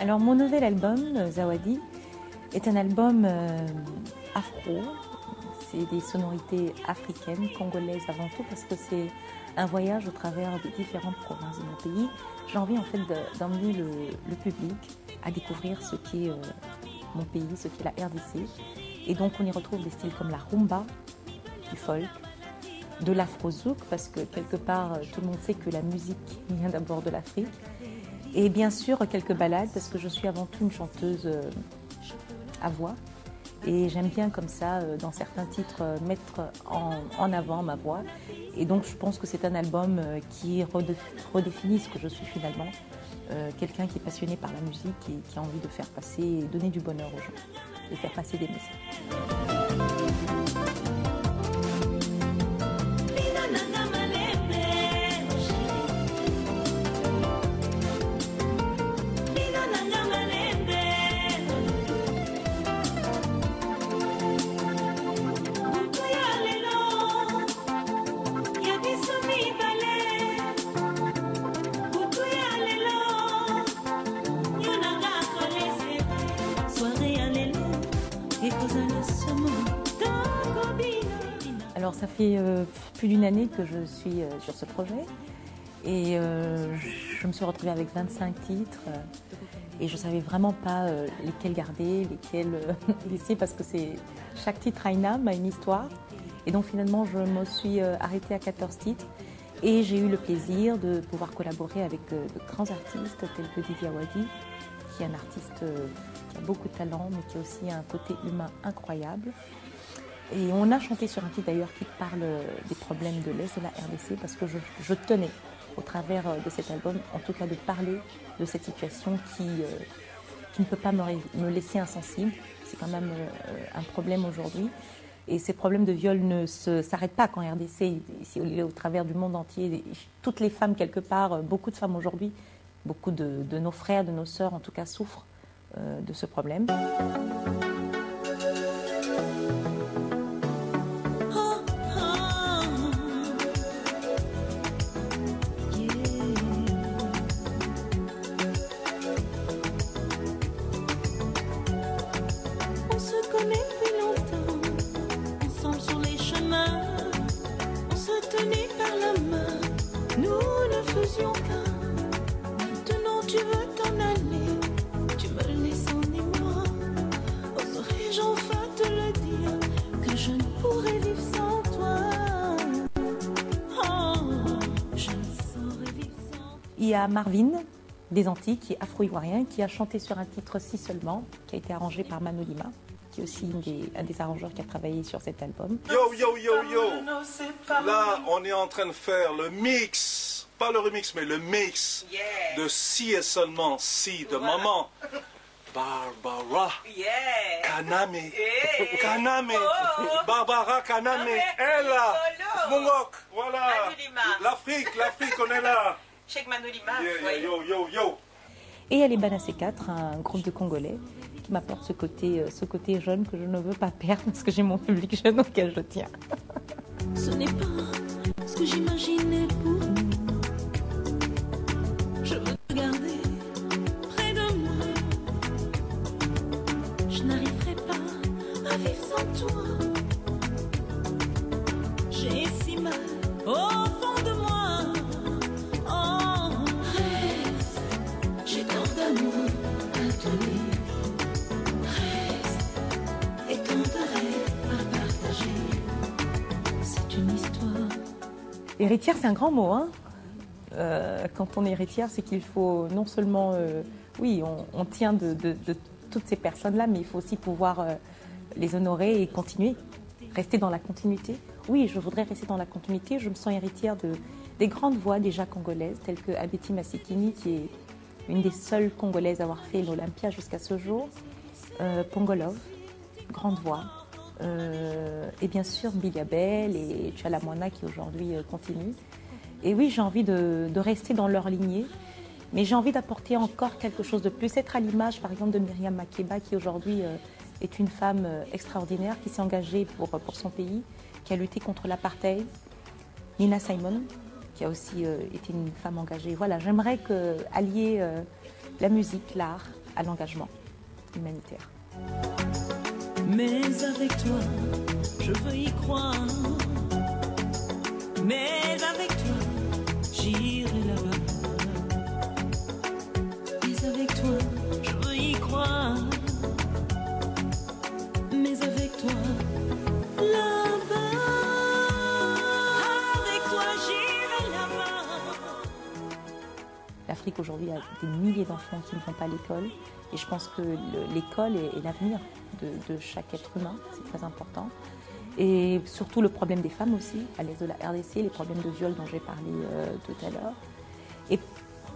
Alors mon nouvel album, Zawadi, est un album afro. C'est des sonorités africaines, congolaises avant tout, parce que c'est un voyage au travers des différentes provinces de mon pays. J'ai envie en fait d'emmener le public à découvrir ce qu'est mon pays, ce qu'est la RDC. Et donc on y retrouve des styles comme la rumba, du folk, de l'afro-zouk, parce que quelque part tout le monde sait que la musique vient d'abord de l'Afrique. Et bien sûr quelques ballades, parce que je suis avant tout une chanteuse à voix. Et j'aime bien comme ça, dans certains titres, mettre en avant ma voix. Et donc je pense que c'est un album qui redéfinit ce que je suis finalement. Quelqu'un qui est passionné par la musique et qui a envie de faire passer et donner du bonheur aux gens, de faire passer des messages. Alors ça fait plus d'une année que je suis sur ce projet et je me suis retrouvée avec 25 titres et je ne savais vraiment pas lesquels garder, lesquels laisser parce que chaque titre a une âme, a une histoire. Et donc finalement je me suis arrêtée à 14 titres et j'ai eu le plaisir de pouvoir collaborer avec de grands artistes tels que Didi Awadi, qui est un artiste qui a beaucoup de talent mais qui a aussi un côté humain incroyable. Et on a chanté sur un titre d'ailleurs qui parle des problèmes de l'Est de la RDC parce que je tenais au travers de cet album en tout cas de parler de cette situation qui ne peut pas me laisser insensible. C'est quand même un problème aujourd'hui et ces problèmes de viol ne s'arrêtent pas qu'en RDC, ici au travers du monde entier. Toutes les femmes quelque part, beaucoup de femmes aujourd'hui, beaucoup de nos frères, de nos sœurs en tout cas souffrent de ce problème. Maintenant tu veux t'en aller, tu me laisses en émoi. Oserais-je enfin te le dire que je ne pourrais vivre sans toi. Oh, je ne saurais vivre sans toi. Il y a Marvin des Antilles, qui est afro-ivoirien, qui a chanté sur un titre Si seulement, qui a été arrangé par Mano Lima, qui est aussi un des arrangeurs qui a travaillé sur cet album. Yo, yo, yo, yo! Là, on est en train de faire le mix, pas le remix, mais le mix de Si et seulement Si de maman. Barbara Kaname. Kaname. Barbara Kaname. Elle là. Mongok. Voilà. L'Afrique, on est là. Cheikh Mano Lima. Yo, yo, yo. Et il y a les Banassé 4, un groupe de Congolais, qui m'apporte ce côté jeune que je ne veux pas perdre parce que j'ai mon public jeune auquel je tiens. Ce n'est pas ce que j'imaginais pour nous. Je veux te garder près de moi. Je n'arriverai pas à vivre sans toi. J'ai si mal au fond de moi. Oh, reste, j'ai tant d'amour à te donner. Reste, et tant de rêves à partager. C'est une histoire. Héritière, c'est un grand mot, hein. Quand on est héritière, c'est qu'il faut non seulement, oui, on tient de toutes ces personnes-là, mais il faut aussi pouvoir les honorer et continuer, rester dans la continuité. Oui, je voudrais rester dans la continuité. Je me sens héritière des grandes voix déjà congolaises, telles que Abeti Masikini, qui est une des seules Congolaises à avoir fait l'Olympia jusqu'à ce jour, Pongolov, grande voix, et bien sûr Billy Abel et Tchala Moana qui aujourd'hui continue. Et oui, j'ai envie de rester dans leur lignée, mais j'ai envie d'apporter encore quelque chose de plus, être à l'image par exemple de Myriam Makeba qui aujourd'hui est une femme extraordinaire qui s'est engagée pour son pays, qui a lutté contre l'apartheid. Nina Simon, qui a aussi été une femme engagée. Voilà, j'aimerais allier la musique, l'art, à l'engagement humanitaire. Mais avec toi, je veux y croire. Mais avec toi, j'irai là-bas. Mais avec toi, je veux y croire. Mais avec toi, là-bas. Avec toi, j'irai là-bas. L'Afrique aujourd'hui a des milliers d'enfants qui ne vont pas à l'école. Et je pense que l'école est l'avenir de chaque être humain, c'est très important. Et surtout le problème des femmes aussi, à l'est de la RDC, les problèmes de viol dont j'ai parlé tout à l'heure. Et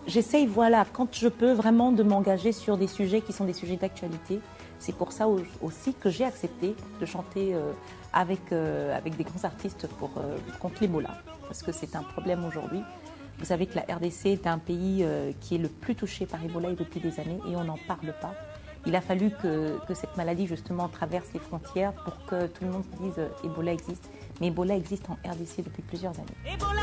j'essaye, voilà, quand je peux vraiment de m'engager sur des sujets qui sont des sujets d'actualité. C'est pour ça aussi que j'ai accepté de chanter avec des grands artistes contre l'Ebola. Parce que c'est un problème aujourd'hui. Vous savez que la RDC est un pays qui est le plus touché par Ebola depuis des années et on n'en parle pas. Il a fallu que cette maladie justement traverse les frontières pour que tout le monde dise Ebola existe. Mais Ebola existe en RDC depuis plusieurs années. Ebola